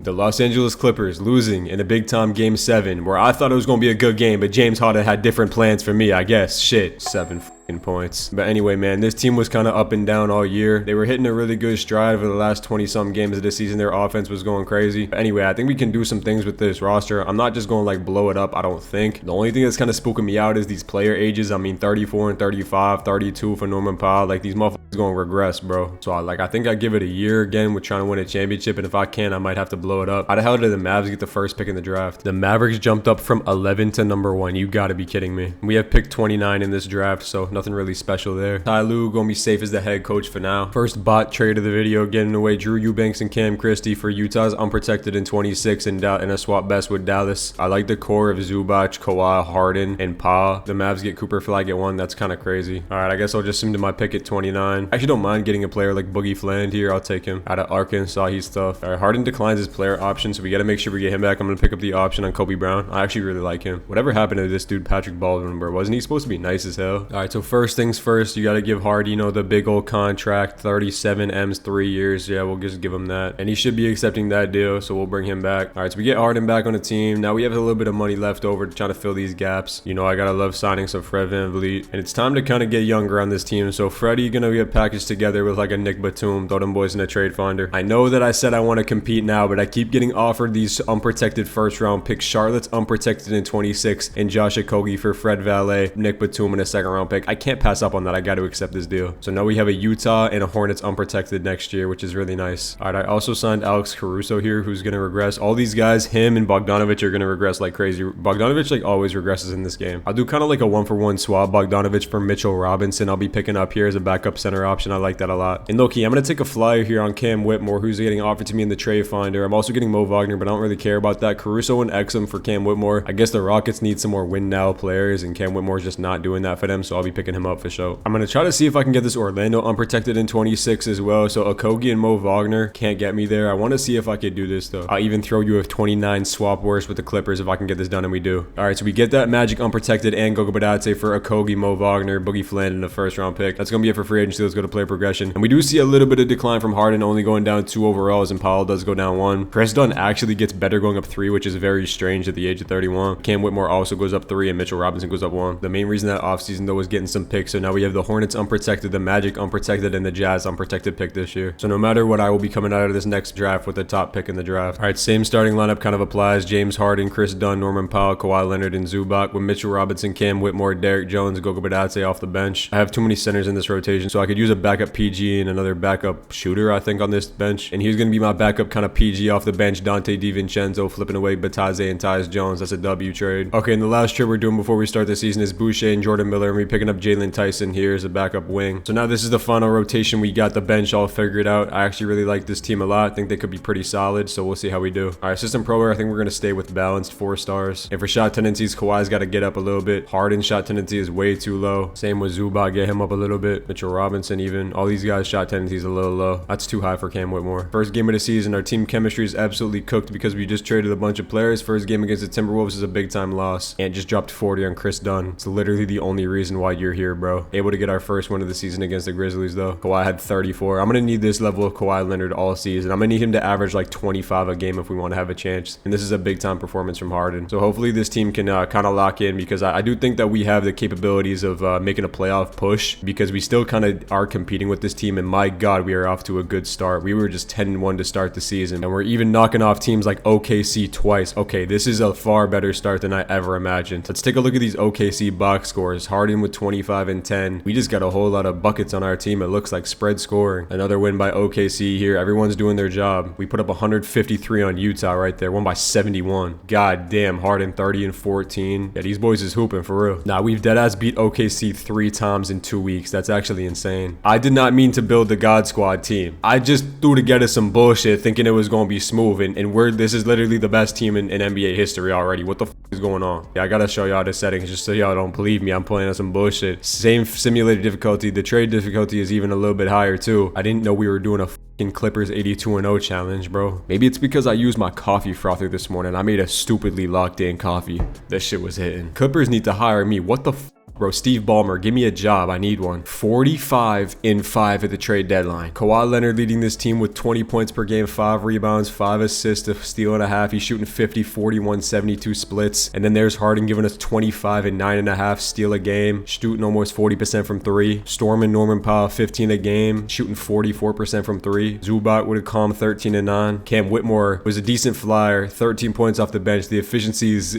The Los Angeles Clippers losing in a big-time Game 7, where I thought it was going to be a good game, but James Harden had different plans for me, I guess. Shit. 7 points. But anyway, man, this team was kind of up and down all year. They were hitting a really good stride for the last 20-something games of the season. Their offense was going crazy. But anyway, I think we can do some things with this roster. I'm not just going to like blow it up, I don't think. The only thing that's kind of spooking me out is these player ages. I mean, 34 and 35, 32 for Norman Powell. Like, these motherfuckers going to regress, bro. So I think I give it a year again with trying to win a championship, and if I can, I might have to blow it up. How the hell did the Mavs get the first pick in the draft? The Mavericks jumped up from 11 to number 1. You gotta be kidding me. We have pick 29 in this draft, so nothing really special there. Ty Lue gonna be safe as the head coach for now. First bot trade of the video, getting away Drew Eubanks and Cam Christie for Utah's unprotected in 26 and a swap best with Dallas. I like the core of Zubac, Kawhi, Harden, and Pa. The Mavs get Cooper Flag at 1. That's kind of crazy. All right, I guess I'll just assume to my pick at 29. I actually don't mind getting a player like Boogie Fland here. I'll take him. Out of Arkansas, he's tough. All right, Harden declines his player option, so we gotta make sure we get him back. I'm gonna pick up the option on Kobe Brown. I actually really like him. Whatever happened to this dude, Patrick Baldwin, bro? Wasn't he supposed to be nice as hell? All right, so first things first, you gotta give Harden, you know, the big old contract, 37 M's, 3 years. Yeah, we'll just give him that. And he should be accepting that deal, so we'll bring him back. All right, so we get Harden back on the team. Now we have a little bit of money left over to try to fill these gaps. You know, I gotta love signing some Fred VanVleet. And it's time to kind of get younger on this team. So Freddie gonna get packaged together with like a Nick Batum, throw them boys in a trade finder. I know that I said I want to compete now, but I keep getting offered these unprotected first round picks. Charlotte's unprotected in 26 and Josh Okogie for Fred Valet, Nick Batum, and a second round pick. I can't pass up on that. I got to accept this deal. So now we have a Utah and a Hornets unprotected next year, which is really nice. All right, I also signed Alex Caruso here, who's going to regress. All these guys, him and Bogdanovic, are going to regress like crazy. Bogdanovic like always regresses in this game. I'll do kind of like a 1-for-1 swap Bogdanovic for Mitchell Robinson. I'll be picking up here as a backup center option. I like that a lot. And low-key, I'm going to take a flyer here on Cam Whitmore, who's getting offered to me in the trade finder. I'm also getting Mo Wagner, but I don't really care about that. Caruso and Exum for Cam Whitmore. I guess the Rockets need some more win now players, and Cam Whitmore's just not doing that for them, so I'll be picking him up for sure. I'm going to try to see if I can get this Orlando unprotected in 26 as well. So Okogie and Mo Wagner can't get me there. I want to see if I could do this though. I'll even throw you a 29 swap worse with the Clippers if I can get this done, and we do. All right, so we get that Magic unprotected and Goga Bitadze for Okogie, Mo Wagner, Boogie Fland in the first round pick. That's going to be it for free agency. Let's go to player progression. And we do see a little bit of decline from Harden, only going down 2 overalls, and Powell does go down 1. Chris Dunn actually gets better going up 3, which is very strange at the age of 31. Cam Whitmore also goes up 3, and Mitchell Robinson goes up 1. The main reason that offseason though was getting some picks. So now we have the Hornets unprotected, the Magic unprotected, and the Jazz unprotected pick this year. So no matter what, I will be coming out of this next draft with the top pick in the draft. All right, same starting lineup kind of applies. James Harden, Chris Dunn, Norman Powell, Kawhi Leonard, and Zubac, with Mitchell Robinson, Cam Whitmore, Derek Jones, Goga Bitadze off the bench. I have too many centers in this rotation, so I could use a backup PG and another backup shooter, I think, on this bench. And he's going to be my backup kind of PG off the bench. Dante DiVincenzo flipping away Bitadze and Tyus Jones. That's a W trade. Okay, and the last trade we're doing before we start the season is Boucher and Jordan Miller, and we're picking up Jalen Tyson here as a backup wing. So now this is the final rotation. We got the bench all figured out. I actually really like this team a lot. I think they could be pretty solid, so we'll see how we do. All right, system pro, I think we're going to stay with balanced 4 stars. And for shot tendencies, Kawhi's got to get up a little bit. Harden's shot tendency is way too low. Same with Zubac, get him up a little bit. Mitchell Robinson even. All these guys' shot tendency is a little low. That's too high for Cam Whitmore. First game of the season, our team chemistry is absolutely cooked because we just traded a bunch of players. First game against the Timberwolves is a big time loss, and just dropped 40 on Chris Dunn. It's literally the only reason why you're here, bro. Able to get our first win of the season against the Grizzlies though. Kawhi had 34. I'm going to need this level of Kawhi Leonard all season. I'm going to need him to average like 25 a game if we want to have a chance. And this is a big time performance from Harden. So hopefully this team can kind of lock in, because I do think that we have the capabilities of making a playoff push, because we still kind of are competing with this team. And my God, we are off to a good start. We were just 10-1 to start the season, and we're even knocking off teams like OKC twice. Okay, this is a far better start than I ever imagined. Let's take a look at these OKC box scores. Harden with 25 and 10. We just got a whole lot of buckets on our team. It looks like spread scoring. Another win by OKC here. Everyone's doing their job. We put up 153 on Utah right there. Won by 71. God damn, Harden 30 and 14. Yeah, these boys is hooping for real. Nah, we've deadass beat OKC 3 times in 2 weeks. That's actually insane. I did not mean to build the God Squad team. I just threw together some bullshit thinking it was going to be smooth, and this is literally the best team in NBA history already. What the f is going on? Yeah, I gotta show y'all the settings just so y'all don't believe me. I'm playing on some bullshit. Same simulated difficulty. The trade difficulty is even a little bit higher too. I didn't know we were doing a fucking Clippers 82-0 challenge, bro. Maybe it's because I used my coffee frother this morning. I made a stupidly locked in coffee. This shit was hitting. Clippers need to hire me. What the f? bro. Steve Ballmer, give me a job. I need one. 45 in 5 at the trade deadline. Kawhi Leonard leading this team with 20 points per game, 5 rebounds, 5 assists, a steal and a half. He's shooting 50, 41, 72 splits. And then there's Harden giving us 25 and 9.5 steal a game, shooting almost 40% from 3. Storm and Norman Powell, 15 a game, shooting 44% from 3. Zubac with a calm 13 and 9. Cam Whitmore was a decent flyer, 13 points off the bench. The efficiency is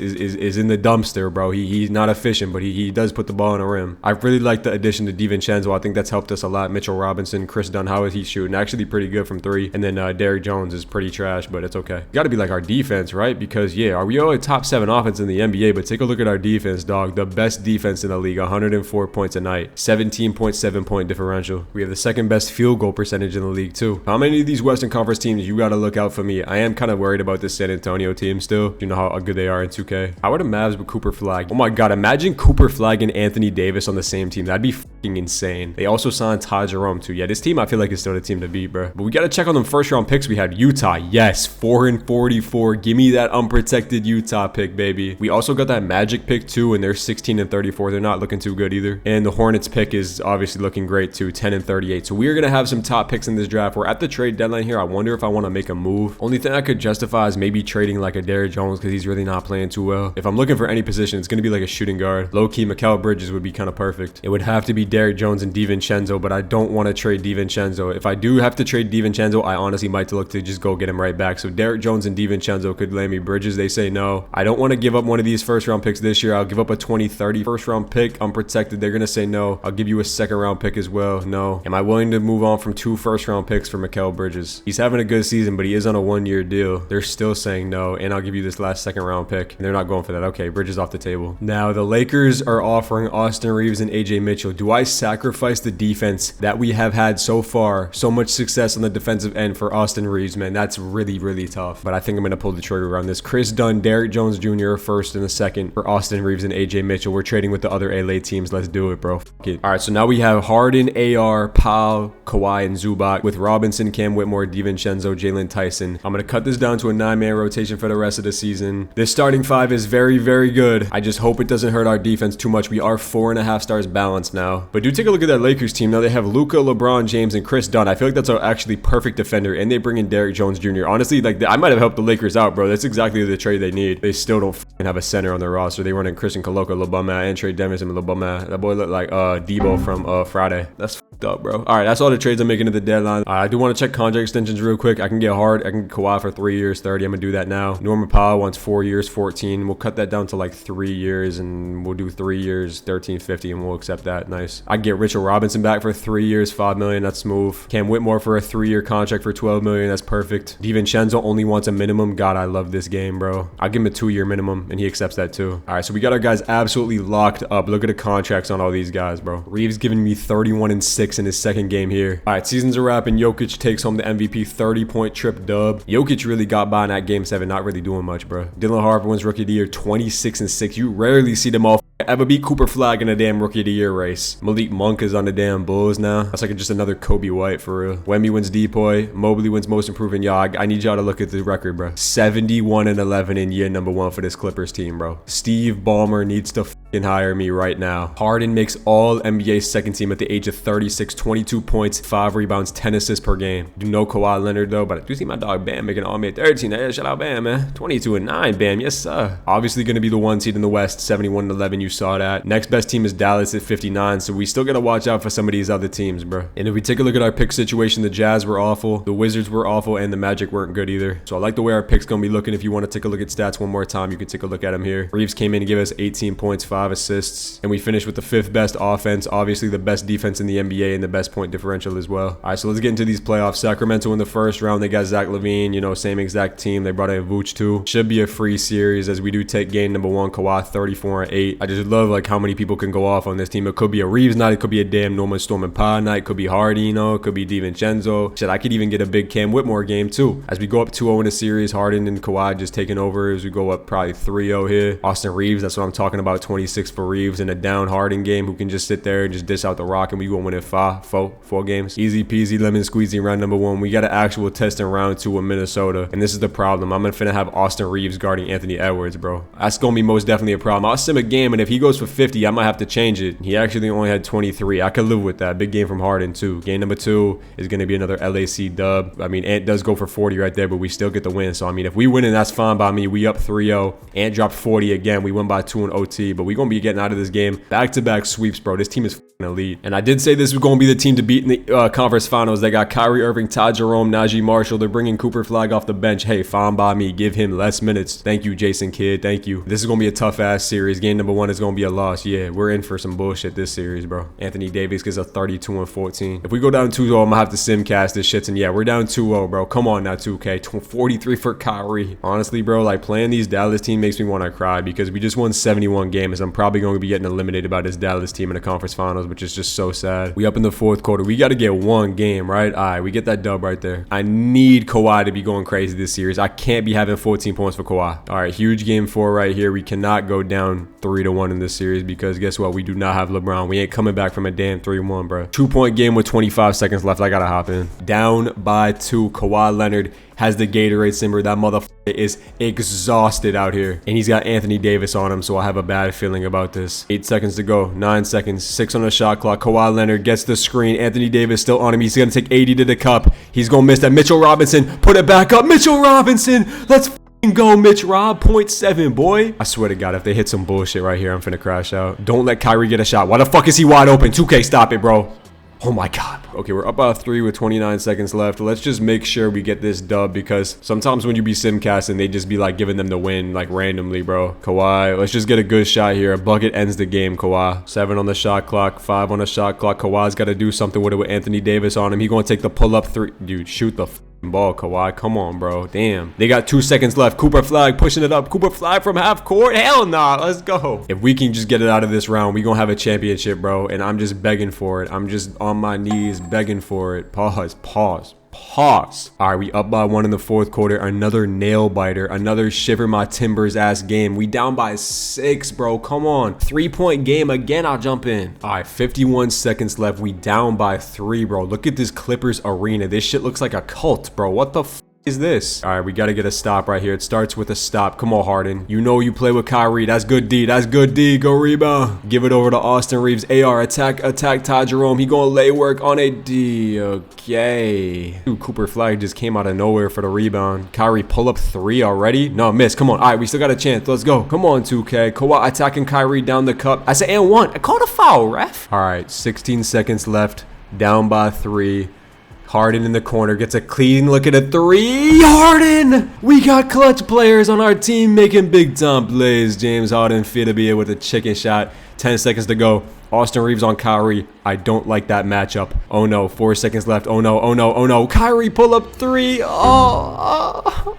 in the dumpster, bro. He's not efficient, but he does put the ball on the rim. I really like the addition to DiVincenzo. I think that's helped us a lot. Mitchell Robinson, Chris Dunn, how is he shooting? Actually pretty good from 3. And then Derrick Jones is pretty trash, but it's okay. Got to be like our defense, right? Because yeah, we are a top 7 offense in the NBA, but take a look at our defense, dog. The best defense in the league, 104 points a night, 17.7 point differential. We have the second best field goal percentage in the league too. How many of these Western Conference teams you got to look out for me? I am kind of worried about this San Antonio team still. You know how good they are in 2K. How are the Mavs with Cooper Flag? Oh my god, imagine Cooper Flag and Anthony Davis on the same team. That'd be fucking insane. They also signed Ty Jerome too. Yeah, this team I feel like is still the team to beat, bro. But we got to check on them first round picks we had. Utah, yes, 4 and 44. Give me that unprotected Utah pick, baby. We also got that Magic pick too, and they're 16 and 34. They're not looking too good either. And the Hornets pick is obviously looking great too, 10 and 38. So we're gonna have some top picks in this draft. We're at the trade deadline here. I wonder if I want to make a move. Only thing I could justify is maybe trading like a Derrick Jones because he's really not playing too well. If I'm looking for any position, it's gonna be like a shooting guard. Low-key, Mikal Bridges would be kind of perfect. It would have to be Derrick Jones and DiVincenzo, but I don't want to trade DiVincenzo. If I do have to trade DiVincenzo, I honestly might look to just go get him right back. So Derrick Jones and DiVincenzo could land me. Bridges, they say no. I don't want to give up one of these first round picks this year. I'll give up a 20-30 first round pick unprotected. They're gonna say no. I'll give you a second round pick as well. No. Am I willing to move on from 2 first round picks for Mikal Bridges? He's having a good season, but he is on a 1-year deal. They're still saying no, and I'll give you this last second round pick. And they're not going for that. Okay, Bridges off the table. Now the Lakers are offering Austin Reeves and AJ Mitchell. Do I sacrifice the defense that we have had so far, so much success on the defensive end for Austin Reeves? Man, that's really, really tough. But I think I'm gonna pull the trigger on this. Chris Dunn, Derrick Jones Jr. first and a second for Austin Reeves and AJ Mitchell. We're trading with the other LA teams. Let's do it, bro. Fuck it. All right, so now we have Harden, AR, Powell, Kawhi, and Zubac with Robinson, Cam Whitmore, DiVincenzo, Jalen Tyson. I'm gonna cut this down to a 9-man rotation for the rest of the season. This starting 5 is very, very good. I just hope it doesn't hurt our defense too much. We are 4.5 stars balanced now. But do take a look at that Lakers team. Now they have Luka, LeBron James, and Chris Dunn. I feel like that's an actually perfect defender, and they bring in Derrick Jones Jr. Honestly, like I might have helped the Lakers out, bro. That's exactly the trade they need. They still don't have a center on their roster. They run in Christian Coloco, LeBama, and Trey Denison, LeBama. That boy looked like Debo from Friday. That's fucked up, bro. All right, that's all the trades I'm making at the deadline. I do want to check contract extensions real quick. I can get Hard. I can get Kawhi for 3 years, 30. I'm gonna do that now. Norman Powell wants 4 years, 14. We'll cut that down to like 3 years, and we'll do 3 years, 13.50, and we'll accept that. Nice. I can get Mitchell Robinson back for 3 years, $5 million. That's smooth. Cam Whitmore for a 3-year contract for $12 million. That's perfect. DiVincenzo only wants a minimum. God, I love this game, bro. I'll give him a 2-year minimum, and he accepts that too. All right, so we got our guys absolutely locked up. Look at the contracts on all these guys, bro. Reeves giving me 31 and 6 in his second game here. All right, season's a wrap, and Jokic takes home the MVP 30-point trip dub. Jokic really got by in that game 7, not really doing much, bro. Dylan Harper wins Rookie of the Year, 26 and 6. You rarely see them all ever beat Cooper Flag in a damn Rookie of the Year race. Malik Monk is on the damn Bulls now. That's like just another Kobe White for real. Wemby wins Depoy. Mobley wins Most Improved. Y'all, I need y'all to look at the record, bro. 71 and 11 in year number 1 for this Clippers team, bro. Steve Ballmer needs to hire me right now. Harden makes all NBA second team at the age of 36, 22 points, 5 rebounds, 10 assists per game. Do know Kawhi Leonard though, but I do see my dog Bam making all mid 13. Hey, shout out Bam, man. 22 and 9, Bam. Yes, sir. Obviously going to be the 1 seed in the West, 71 and 11. You saw that. Next best team is Dallas at 59, so we still got to watch out for some of these other teams, bro. And if we take a look at our pick situation, the Jazz were awful, the Wizards were awful, and the Magic weren't good either. So I like the way our picks going to be looking. If you want to take a look at stats one more time, you can take a look at them here. Reeves came in and gave us 18 points, 5 assists. And we finished with the 5th best offense, obviously the best defense in the NBA, and the best point differential as well. All right, so let's get into these playoffs. Sacramento in the first round, they got Zach LaVine, you know, same exact team. They brought in Vooch too. Should be a free series as we do take game number 1, Kawhi 34 and 8. I just love like how many people can go off on this team. It could be a Reeves night, it could be a damn Norman Storm and Powell night, it could be Hardy, you know, it could be DiVincenzo. Shit, I could even get a big Cam Whitmore game too. As we go up 2-0 in the series, Harden and Kawhi just taking over as we go up probably 3-0 here. Austin Reeves, that's what I'm talking about, 26 26 for Reeves in a down Harden game who can just sit there and just dish out the rock, and we gonna win in four games. Easy peasy lemon squeezy round number 1. We got an actual test in round 2 with Minnesota, and this is the problem. I'm finna have Austin Reeves guarding Anthony Edwards, bro. That's gonna be most definitely a problem. I'll sim a game, and if he goes for 50, I might have to change it. He actually only had 23. I could live with that. Big game from Harden too. Game number 2 is gonna be another LAC dub. I mean, Ant does go for 40 right there, but we still get the win. So I mean, if we win, that's fine by me. We up 3-0. Ant dropped 40 again. We won by 2 in OT, but we gonna be getting out of this game. Back-to-back sweeps, bro. This team is elite. And I did say this was going to be the team to beat in the conference finals. They got Kyrie Irving, Ty Jerome, Najee Marshall. They're bringing Cooper Flag off the bench. Hey, fine by me. Give him less minutes. Thank you, Jason Kidd. Thank you. This is going to be a tough-ass series. Game number 1 is going to be a loss. Yeah, we're in for some bullshit this series, bro. Anthony Davis gets a 32 and 14. If we go down 2-0, I'm going to have to simcast this shit. And yeah, we're down 2-0, bro. Come on now, 2K. 43 for Kyrie. Honestly, bro, like playing these Dallas team makes me want to cry because we just won 71 games. I'm probably going to be getting eliminated by this Dallas team in the conference finals, which is just so sad. We up in the 4th quarter. We got to get 1 game, right? All right, we get that dub right there. I need Kawhi to be going crazy this series. I can't be having 14 points for Kawhi. All right, huge game 4 right here. We cannot go down 3-1 in this series because guess what? We do not have LeBron. We ain't coming back from a damn 3-1, bro. 2-point game with 25 seconds left. I got to hop in. Down by 2. Kawhi Leonard has the Gatorade simmer. That motherfucker is exhausted out here. And he's got Anthony Davis on him, so I have a bad feeling about this. 8 seconds to go. 9 seconds. 6 on the shot clock. Kawhi Leonard gets the screen. Anthony Davis still on him. He's going to take 80 to the cup. He's going to miss that. Mitchell Robinson. Put it back up. Mitchell Robinson. Let's go, Mitch Rob. 0.7, boy. I swear to God, if they hit some bullshit right here, I'm finna crash out. Don't let Kyrie get a shot. Why the fuck is he wide open? 2K, stop it, bro. Oh my God. Okay, we're up by 3 with 29 seconds left. Let's just make sure we get this dub because sometimes when you be simcasting, they just be like giving them the win like randomly, bro. Kawhi, let's just get a good shot here. A bucket ends the game, Kawhi. 7 on the shot clock, 5 on the shot clock. Kawhi's got to do something with it with Anthony Davis on him. He going to take the pull-up 3. Dude, shoot the ball, Kawhi. Come on, bro. Damn. They got 2 seconds left. Cooper Flag pushing it up. Cooper Flag from half court. Hell nah. Let's go. If we can just get it out of this round, we gonna have a championship, bro. And I'm just begging for it. I'm just on my knees begging for it. Pause. All right, we up by 1 in the 4th quarter. Another nail biter. Another shiver my timbers ass game. We down by 6, bro. Come on. 3-point game again. I'll jump in. All right, 51 seconds left. We down by 3, bro. Look at this Clippers arena. This shit looks like a cult, bro. What the f is this? All right, we got to get a stop right here. It starts with a stop. Come on, Harden. You know you play with Kyrie. That's good D. That's good D. Go rebound. Give it over to Austin Reeves. AR, attack Ty Jerome. He gonna lay work on a D. Okay. Dude, Cooper Flag just came out of nowhere for the rebound. Kyrie pull up 3 already. No, miss. Come on. All right, we still got a chance. Let's go. Come on, 2K. Kawhi attacking Kyrie down the cup. I said and 1. I called a foul, ref. All right, 16 seconds left. Down by 3. Harden in the corner gets a clean look at a 3. Harden! We got clutch players on our team making big time plays. James Harden fit to be able with a chicken shot. 10 seconds to go. Austin Reeves on Kyrie. I don't like that matchup. Oh no. 4 seconds left. Oh no. Oh no. Oh no. Kyrie pull up 3. Oh.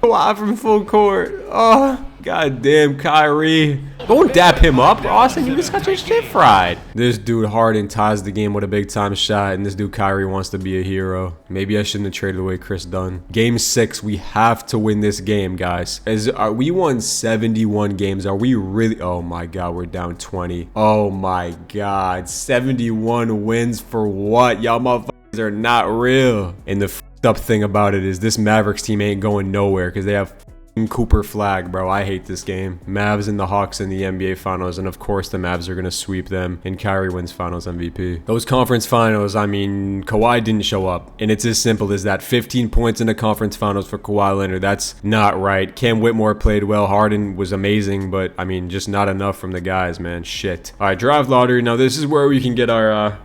Kawhi from full court. Oh. Goddamn Kyrie. Don't dap him up, Austin. You just got your shit fried. This dude Harden ties the game with a big time shot, and this dude Kyrie wants to be a hero. Maybe I shouldn't have traded away Chris Dunn. Game 6, we have to win this game, guys. We won 71 games. Are we really? Oh my God, we're down 20. Oh my God, 71 wins for what? Y'all motherfuckers are not real. And the f***ed up thing about it is this Mavericks team ain't going nowhere because they have Cooper Flag, bro. I hate this game. Mavs and the Hawks in the NBA Finals, and of course the Mavs are gonna sweep them, and Kyrie wins Finals MVP. Those conference finals, I mean, Kawhi didn't show up, and it's as simple as that. 15 points in the conference finals for Kawhi Leonard. That's not right. Cam Whitmore played well. Harden was amazing, but I mean, just not enough from the guys, man. Shit. All right, draft lottery. Now this is where we can get our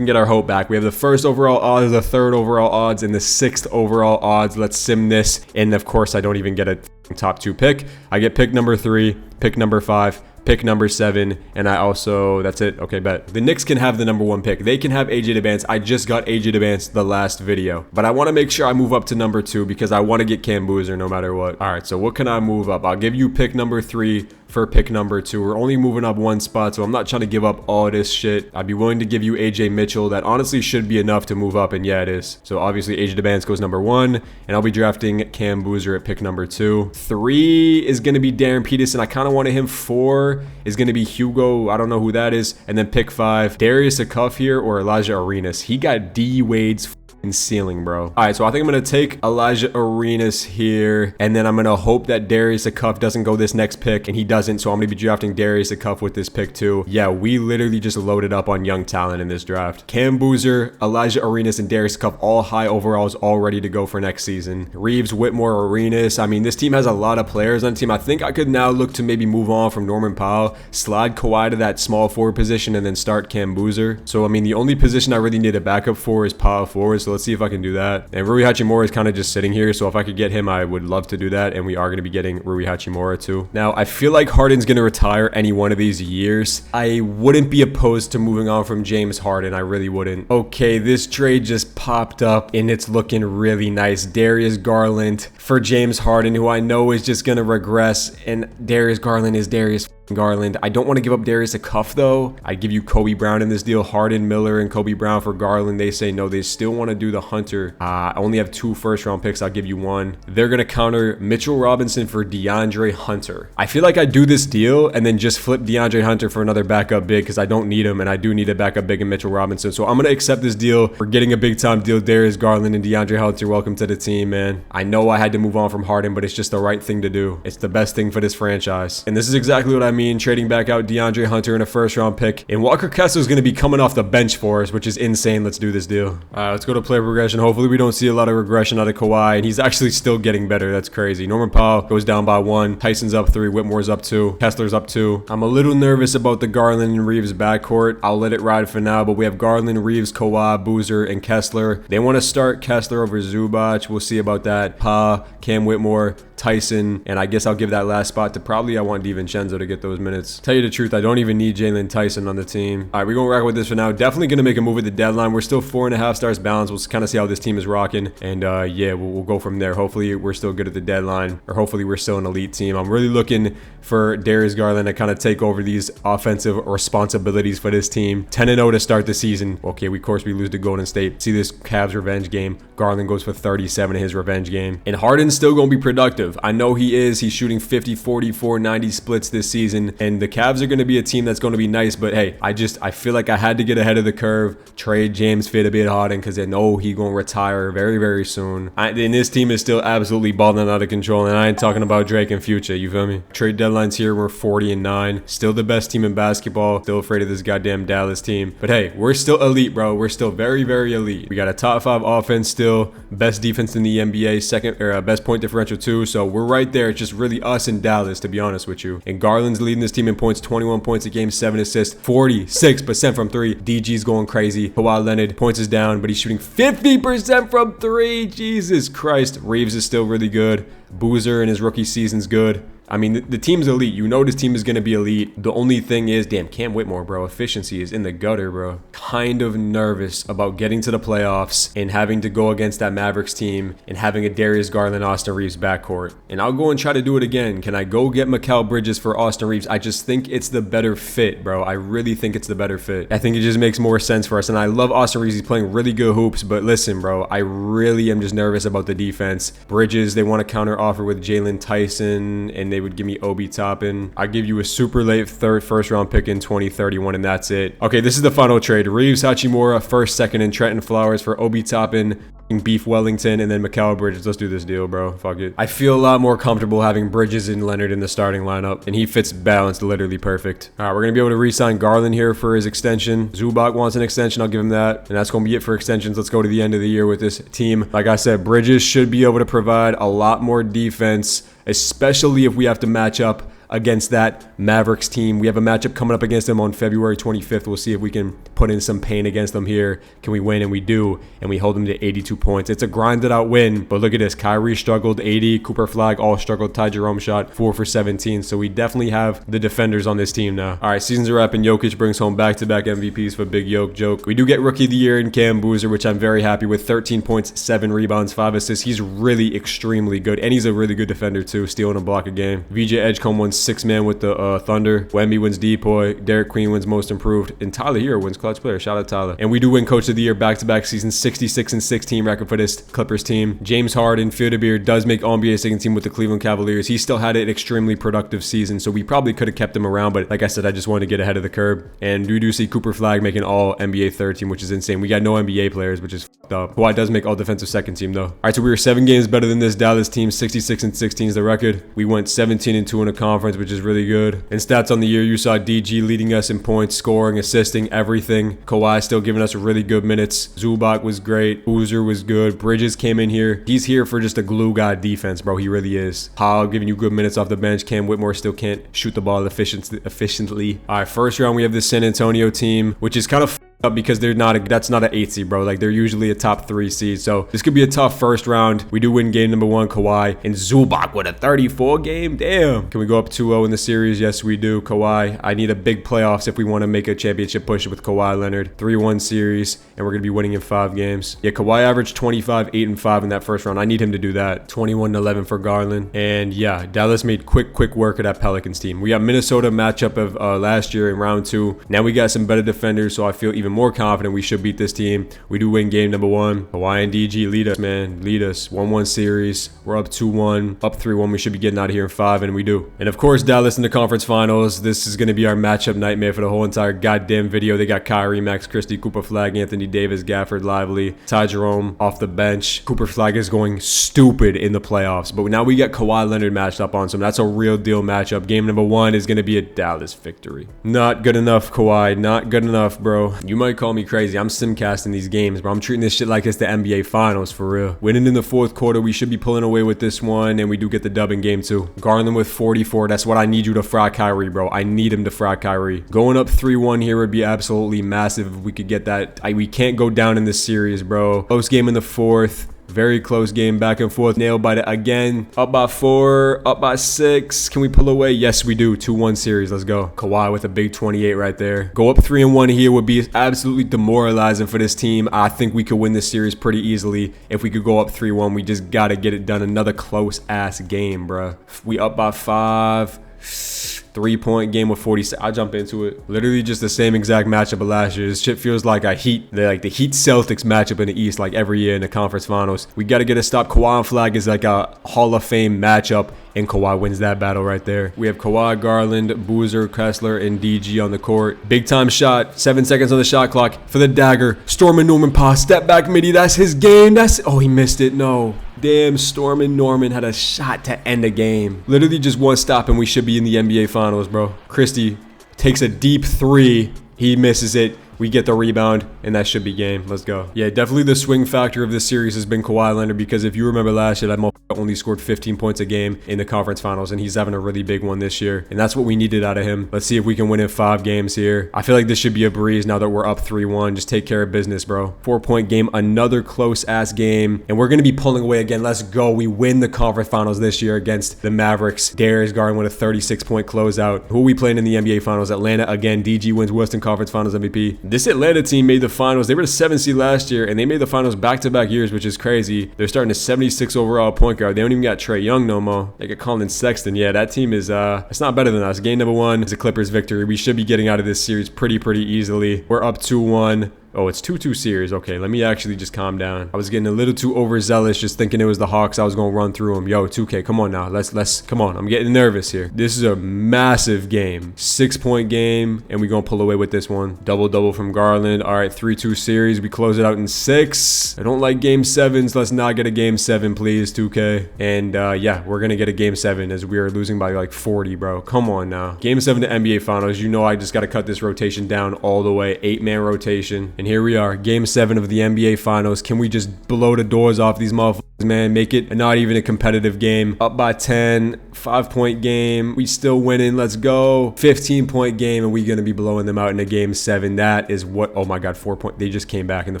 hope back. We have the 1st overall odds, the 3rd overall odds, and the 6th overall odds. Let's sim this, and of course, I don't even get a top 2 pick. I get pick number 3, pick number 5, pick number 7, and I also, that's it. Okay, bet. The Knicks can have the number 1 pick. They can have AJ Debance. I just got AJ Debance the last video, but I want to make sure I move up to number 2 because I want to get Cam Boozer no matter what. All right, so what can I move up? I'll give you pick number 3, for pick number 2. We're only moving up 1 spot, so I'm not trying to give up all this shit. I'd be willing to give you AJ Mitchell. That honestly should be enough to move up, and yeah, it is. So obviously AJ DeBance goes number 1, and I'll be drafting Cam Boozer at pick number 2. 3 is going to be Darren Peterson. I kind of wanted him. 4 is going to be Hugo. I don't know who that is. And then pick 5, Darius Acuff here or Elijah Arenas. He got D Wade's ceiling, bro. All right, so I think I'm gonna take Elijah Arenas here, and then I'm gonna hope that Darius Acuff doesn't go this next pick, and he doesn't, so I'm gonna be drafting Darius Acuff with this pick too. Yeah, we literally just loaded up on young talent in this draft. Cam Boozer, Elijah Arenas, and Darius Acuff, all high overalls, all ready to go for next season. Reeves, Whitmore, Arenas. I mean, this team has a lot of players on the team. I think I could now look to maybe move on from Norman Powell, slide Kawhi to that small forward position, and then start Cam Boozer. So I mean, the only position I really need a backup for is power forward. So let's see if I can do that. And Rui Hachimura is kind of just sitting here, so if I could get him, I would love to do that. And we are going to be getting Rui Hachimura too. Now, I feel like Harden's going to retire any one of these years. I wouldn't be opposed to moving on from James Harden. I really wouldn't. Okay, this trade just popped up, and it's looking really nice. Darius Garland for James Harden, who I know is just going to regress. And Darius Garland is Darius Garland. I don't want to give up Darius Acuff though. I'd give you Kobe Brown in this deal. Harden, Miller, and Kobe Brown for Garland. They say no. They still want to do the Hunter. I only have 2 first-round picks. I'll give you 1. They're going to counter Mitchell Robinson for DeAndre Hunter. I feel like I do this deal and then just flip DeAndre Hunter for another backup big because I don't need him, and I do need a backup big in Mitchell Robinson. So I'm going to accept this deal. We're getting a big-time deal. Darius Garland and DeAndre Hunter. Welcome to the team, man. I know I had to move on from Harden, but it's just the right thing to do. It's the best thing for this franchise. And this is exactly what I mean, trading back out DeAndre Hunter in a first-round pick. And Walker Kessler is going to be coming off the bench for us, which is insane. Let's do this deal. All right, let's go to player progression. Hopefully we don't see a lot of regression out of Kawhi, and he's actually still getting better. That's crazy. Norman Powell goes down by 1. Tyson's up 3. Whitmore's up 2. Kessler's up 2. I'm a little nervous about the Garland and Reeves backcourt. I'll let it ride for now, but we have Garland, Reeves, Kawhi, Boozer, and Kessler. They want to start Kessler over Zubac. We'll see about that. Pa, Cam Whitmore, Tyson, and I guess I'll give that last spot to probably I want DiVincenzo to get those minutes. Tell you the truth, I don't even need Jalen Tyson on the team. All right, we're going to rock with this for now. Definitely going to make a move at the deadline. We're still 4.5 stars balanced. We'll kind of see how this team is rocking, and yeah, we'll go from there. Hopefully we're still good at the deadline, or hopefully we're still an elite team. I'm really looking for Darius Garland to kind of take over these offensive responsibilities for this team. 10-0 to start the season. Okay, of course we lose to Golden State. See this Cavs revenge game. Garland goes for 37 in his revenge game, and Harden's still going to be productive. I know he is. He's shooting 50, 44, 90 splits this season, and the Cavs are going to be a team that's going to be nice, but hey, I feel like I had to get ahead of the curve, trade James Fit a bit Harden, because I know he's going to retire very, very soon. And this team is still absolutely balling out of control, and I ain't talking about Drake and Future, you feel me? Trade deadlines here, we're 40-9. Still the best team in basketball. Still afraid of this goddamn Dallas team. But hey, we're still elite, bro. We're still very, very elite. We got a top 5 offense still, best defense in the NBA, best point differential too, so we're right there. It's just really us and Dallas, to be honest with you. And Garland's leading this team in points, 21 points a game, 7 assists, 46% from 3. DG's going crazy. Kawhi Leonard, points is down, but he's shooting 50% from 3. Jesus Christ. Reeves is still really good. Boozer in his rookie season's good. I mean, the team's elite. You know this team is going to be elite. The only thing is, damn, Cam Whitmore, bro, efficiency is in the gutter, bro. Kind of nervous about getting to the playoffs and having to go against that Mavericks team and having a Darius Garland, Austin Reeves backcourt. And I'll go and try to do it again. Can I go get Mikal Bridges for Austin Reeves? I just think it's the better fit, bro. I really think it's the better fit. I think it just makes more sense for us. And I love Austin Reeves. He's playing really good hoops. But listen, bro, I really am just nervous about the defense. Bridges, they want to counter offer with Jalen Tyson, and they would give me Obi Toppin. I give you a super late first round pick in 2031, and that's it. Okay, this is the final trade. Reeves, Hachimura, first, second, and Trenton Flowers for Obi Toppin, Beef Wellington, and then Mikal Bridges. Let's do this deal, bro. Fuck it. I feel a lot more comfortable having Bridges and Leonard in the starting lineup, and he fits balanced literally perfect. All right, we're going to be able to re-sign Garland here for his extension. Zubac wants an extension. I'll give him that, and that's going to be it for extensions. Let's go to the end of the year with this team. Like I said, Bridges should be able to provide a lot more defense, especially if we have to match up against that Mavericks team. We have a matchup coming up against them on February 25th. We'll see if we can put in some pain against them here. Can we win? And we do. And we hold them to 82 points. It's a grinded out win. But look at this. Kyrie struggled 80. Cooper Flag all struggled. Ty Jerome shot 4 for 17. So we definitely have the defenders on this team now. All right, seasons are up, and Jokic brings home back-to-back MVPs for Big Yoke Joke. We do get Rookie of the Year in Cam Boozer, which I'm very happy with. 13 points, 7 rebounds, 5 assists. He's really extremely good. And he's a really good defender too, stealing a block a game. VJ Edgecombe won sixth man with the Thunder. Wemby wins Depoy. Derek Queen wins most improved. And Tyler Hero wins clutch player. Shout out Tyler. And we do win coach of the year back-to-back seasons. 66-16 record for this Clippers team. James Harden, Fielder does make All-NBA second team with the Cleveland Cavaliers. He still had an extremely productive season, so we probably could have kept him around, but like I said, I just wanted to get ahead of the curve. And we do see Cooper Flag making all NBA third team, which is insane. We got no NBA players, which is fucked up. Kawhi does make all defensive second team though. All right, so we were 7 games better than this Dallas team. 66-16 is the record. We went 17-2 in the conference, which is really good. And stats on the year, you saw DG leading us in points, scoring, assisting, everything. Kawhi still giving us really good minutes. Zubac was great. Boozer was good. Bridges came in here. He's here for just a glue guy defense, bro. He really is. Powell giving you good minutes off the bench. Cam Whitmore still can't shoot the ball efficiently. All right, first round we have the San Antonio team, which is kind of up because they're not that's not an 8 seed, bro. Like, they're usually a top 3 seed, so this could be a tough first round. We do win game number 1, Kawhi, and Zubac with a 34 game. Damn. Can we go up 2-0 in the series? Yes, we do. Kawhi, I need a big playoffs if we want to make a championship push with Kawhi Leonard. 3-1 series, and we're gonna be winning in 5 games. Yeah, Kawhi averaged 25, 8 and 5 in that first round. I need him to do that. 21-11 for Garland. And yeah, Dallas made quick work of that Pelicans team. We got Minnesota matchup of last year in round 2. Now we got some better defenders, so I feel even more confident we should beat this team. We do win game number 1. Kawhi and DG lead us, man. Lead us. 1-1 series. We're up 2-1. Up 3-1. We should be getting out of here in 5, and we do. And of course, Dallas in the conference finals. This is going to be our matchup nightmare for the whole entire goddamn video. They got Kyrie, Max Christie, Cooper Flag, Anthony Davis, Gafford, Lively, Ty Jerome off the bench. Cooper Flag is going stupid in the playoffs, but now we got Kawhi Leonard matched up on some. That's a real deal matchup. Game number 1 is going to be a Dallas victory. Not good enough, Kawhi. Not good enough, bro. You might call me crazy. I'm simcasting these games, bro. I'm treating this shit like it's the NBA finals for real. Winning in the 4th quarter, we should be pulling away with this one, and we do get the dub in game 2. Garland with 44. That's what I need you to fry Kyrie, bro. I need him to fry Kyrie. Going up 3-1 here would be absolutely massive if we could get that. We can't go down in this series, bro. Close game in the 4th. Very close game, back and forth. Nail biter again. Up by 4, up by 6. Can we pull away? Yes, we do. 2-1 series. Let's go. Kawhi with a big 28 right there. Go up 3-1 here would be absolutely demoralizing for this team. I think we could win this series pretty easily if we could go up 3-1. We just got to get it done. Another close-ass game, bruh. We up by 5. 3-point game with 40. I'll jump into it. Literally just the same exact matchup of last year. This shit feels like the Heat Celtics matchup in the East, like every year in the conference finals. We got to get a stop. Kawhi and Flag is like a Hall of Fame matchup, and Kawhi wins that battle right there. We have Kawhi, Garland, Boozer, Kessler, and DG on the court. Big time shot. 7 seconds on the shot clock for the dagger. Storm and Norman pass. Step back midi. That's his game. Oh, he missed it. No. Damn, Storm and Norman had a shot to end the game. Literally just one stop and we should be in the NBA finals, bro. Christie takes a deep 3. He misses it. We get the rebound, and that should be game. Let's go. Yeah, definitely the swing factor of this series has been Kawhi Leonard, because if you remember last year, that motherfucker only scored 15 points a game in the conference finals, and he's having a really big one this year, and that's what we needed out of him. Let's see if we can win in 5 games here. I feel like this should be a breeze now that we're up 3-1. Just take care of business, bro. 4-point game, another close-ass game, and we're going to be pulling away again. Let's go. We win the conference finals this year against the Mavericks. Darius Garland with a 36-point closeout. Who are we playing in the NBA finals? Atlanta again. DG wins Western Conference Finals MVP. This Atlanta team made the finals. They were the 7th seed last year, and they made the finals back-to-back years, which is crazy. They're starting a 76 overall point guard. They don't even got Trae Young no more. They got Colin Sexton. Yeah, that team is it's not better than us. Game number 1 is a Clippers victory. We should be getting out of this series pretty easily. We're up 2-1. Oh, it's 2-2 series. Okay, let me actually just calm down. I was getting a little too overzealous, just thinking it was the Hawks. I was going to run through them. Yo, 2K, come on now. Let's come on. I'm getting nervous here. This is a massive game. 6-point game, and we're going to pull away with this one. Double-double from Garland. All right, 3-2 series. We close it out in 6. I don't like game 7s. Let's not get a game 7, please, 2K. And yeah, we're going to get a game 7 as we are losing by like 40, bro. Come on now. Game 7 to NBA Finals. You know I just got to cut this rotation down all the way. 8-man rotation. And here we are, game 7 of the NBA Finals. Can we just blow the doors off these motherfuckers, man? Make it not even a competitive game. Up by 10, 5-point game. We still winning. Let's go. 15-point game, and we're going to be blowing them out in a game 7. That is what, oh my God, 4-point. They just came back in the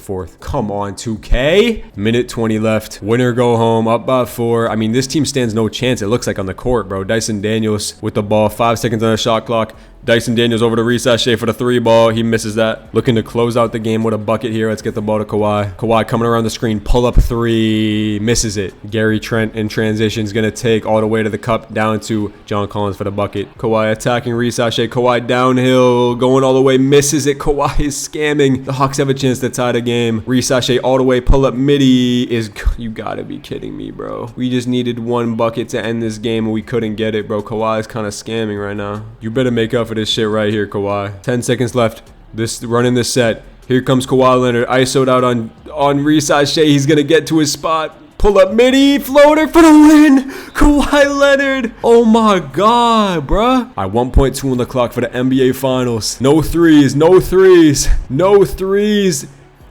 4th. Come on, 2K. Minute 20 left. Winner go home. Up by 4. I mean, this team stands no chance, it looks like, on the court, bro. Dyson Daniels with the ball. 5 seconds on the shot clock. Dyson Daniels over to Ricochet for the 3 ball. He misses that. Looking to close out the game with a bucket here. Let's get the ball to Kawhi. Kawhi coming around the screen. Pull up 3. misses it. Gary Trent in transition is going to take all the way to the cup, down to John Collins for the bucket. Kawhi attacking Risache. Kawhi downhill, going all the way, misses it. Kawhi is scamming. The Hawks have a chance to tie the game. Risache all the way, pull up midi is... You gotta be kidding me, bro. We just needed one bucket to end this game and we couldn't get it, bro. Kawhi is kind of scamming right now. You better make up for this shit right here, Kawhi. 10 seconds left. Running this set. Here comes Kawhi Leonard. ISO'd out on Risache. He's gonna get to his spot. Pull up midi, floater for the win. Kawhi Leonard. Oh my God, bruh. All right, 1.2 on the clock for the NBA Finals. No threes, no threes, no threes.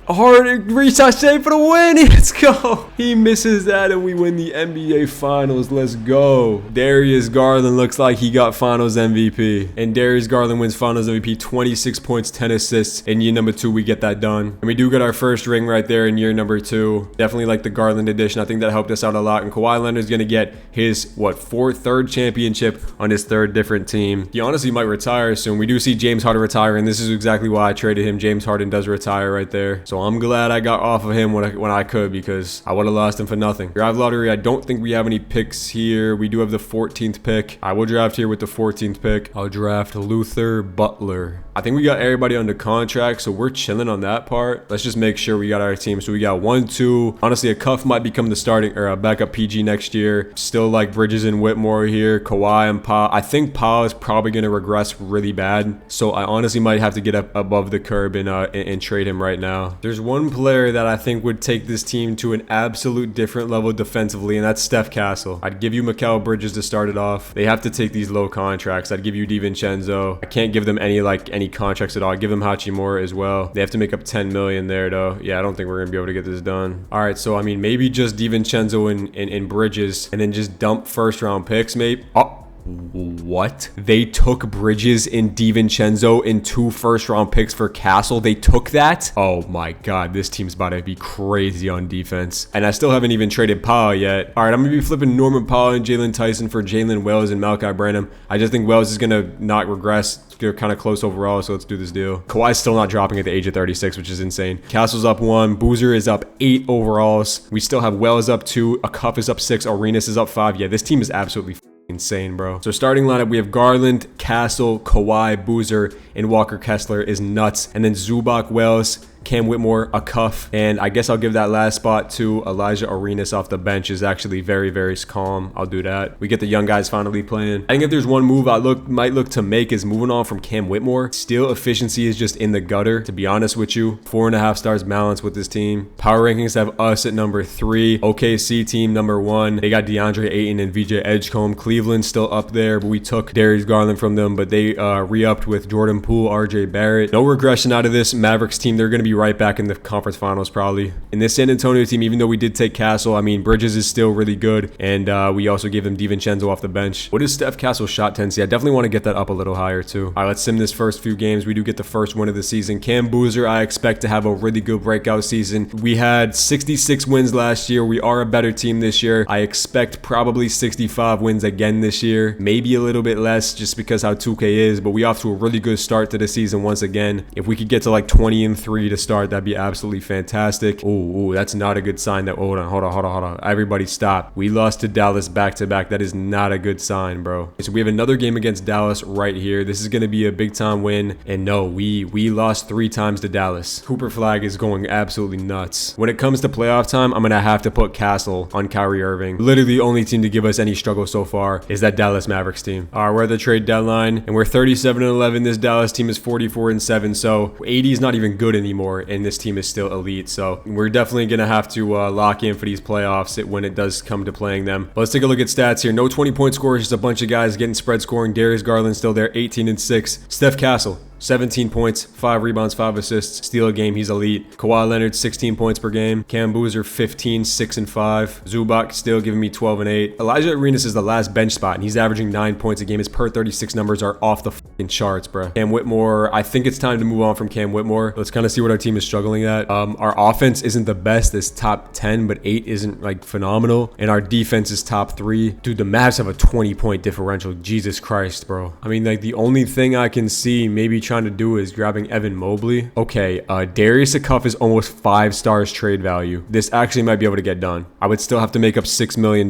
Hard Risache for the win. Let's go. He misses that and we win the NBA Finals. Let's go. Darius Garland looks like he got Finals MVP. And Darius Garland wins Finals MVP. 26 points, 10 assists. In year number 2, we get that done. And we do get our first ring right there in year number 2. Definitely like the Garland edition. I think that helped us out a lot. And Kawhi Leonard's going to get his, third championship on his 3rd different team. He honestly might retire soon. We do see James Harden retire. And this is exactly why I traded him. James Harden does retire right there. So I'm glad I got off of him when I could, because I would have lost him for nothing. Draft lottery, I don't think we have any picks here. We do have the 14th pick. I will draft here with the 14th pick. I'll draft Luther Butler. I think we got everybody under contract, so we're chilling on that part. Let's just make sure we got our team. So we got 1, 2. Honestly, a Cuff might become the starting or a backup PG next year. Still like Bridges and Whitmore here. Kawhi and Pa. I think Pa is probably going to regress really bad. So I honestly might have to get up above the curb and trade him right now. There's one player that I think would take this team to an absolute different level defensively, and that's Steph Castle. I'd give you Mikal Bridges to start it off. They have to take these low contracts. I'd give you DiVincenzo. I can't give them any contracts at all. I'd give them Hachimura as well. They have to make up 10 million there though. Yeah, I don't think we're gonna be able to get this done. All right, so I mean maybe just DiVincenzo and Bridges, and then just dump 1st round picks maybe. Oh, what? They took Bridges and DiVincenzo and 2 1st round picks for Castle. They took that? Oh my God, this team's about to be crazy on defense. And I still haven't even traded Powell yet. All right, I'm gonna be flipping Norman Powell and Jalen Tyson for Jalen Wells and Malachi Branham. I just think Wells is gonna not regress. They're kind of close overall, so let's do this deal. Kawhi's still not dropping at the age of 36, which is insane. Castle's up 1. Boozer is up 8 overalls. We still have Wells up 2. A Cuff is up 6. Arenas is up 5. Yeah, this team is absolutely insane, bro. So starting lineup, we have Garland, Castle, Kawhi, Boozer, and Walker Kessler is nuts. And then Zubac, Wells, Cam Whitmore, a Cuff, and I guess I'll give that last spot to Elijah Arenas off the bench. Is actually very, very calm. I'll do that. We get the young guys finally playing. I think if there's one move I might look to make is moving on from Cam Whitmore. Steal efficiency is just in the gutter, to be honest with you. 4.5 stars balance with this team. Power rankings have us at number 3. OKC team number 1. They got DeAndre Ayton and VJ Edgecombe. Cleveland still up there, but we took Darius Garland from them, but they re-upped with Jordan Poole, RJ Barrett. No regression out of this Mavericks team. They're going to be right back in the conference finals probably. In this San Antonio team, even though we did take Castle, I mean, Bridges is still really good, and we also gave them DiVincenzo off the bench. What is Steph Castle's shot tendency? I definitely want to get that up a little higher too. All right, let's sim this first few games. We do get the first win of the season. Cam Boozer, I expect to have a really good breakout season. We had 66 wins last year. We are a better team this year. I expect probably 65 wins again this year. Maybe a little bit less just because how 2K is, but we off to a really good start to the season once again. If we could get to like 20-3 to start, that'd be absolutely fantastic. Ooh, that's not a good sign. That hold on. Everybody stop. We lost to Dallas back-to-back. That is not a good sign, bro. So we have another game against Dallas right here. This is going to be a big time win. And no, we lost 3 times to Dallas. Cooper Flag is going absolutely nuts. When it comes to playoff time, I'm going to have to put Castle on Kyrie Irving. Literally the only team to give us any struggle so far is that Dallas Mavericks team. All right, we're at the trade deadline and we're 37-11. This Dallas team is 44-7. So 80 is not even good anymore, and this team is still elite. So we're definitely going to have to lock in for these playoffs when it does come to playing them. But let's take a look at stats here. No 20-point scorers, just a bunch of guys getting spread scoring. Darius Garland still there, 18-6. Steph Castle, 17 points, 5 rebounds, 5 assists, steal a game, he's elite. Kawhi Leonard, 16 points per game. Cam Boozer, 15, 6 and 5. Zubac still giving me 12 and 8. Elijah Arenas is the last bench spot, and he's averaging 9 points a game. His per 36 numbers are off the charts, bro. Cam Whitmore, I think it's time to move on from Cam Whitmore. Let's kind of see what our team is struggling at. Our offense isn't the best. It's top 10, but 8 isn't like phenomenal. And our defense is top 3. Dude, the Mavs have a 20-point differential. Jesus Christ, bro. I mean, like the only thing I can see maybe trying to do is grabbing Evan Mobley. Okay, Darius Akuff is almost 5 stars trade value. This actually might be able to get done. I would still have to make up $6 million.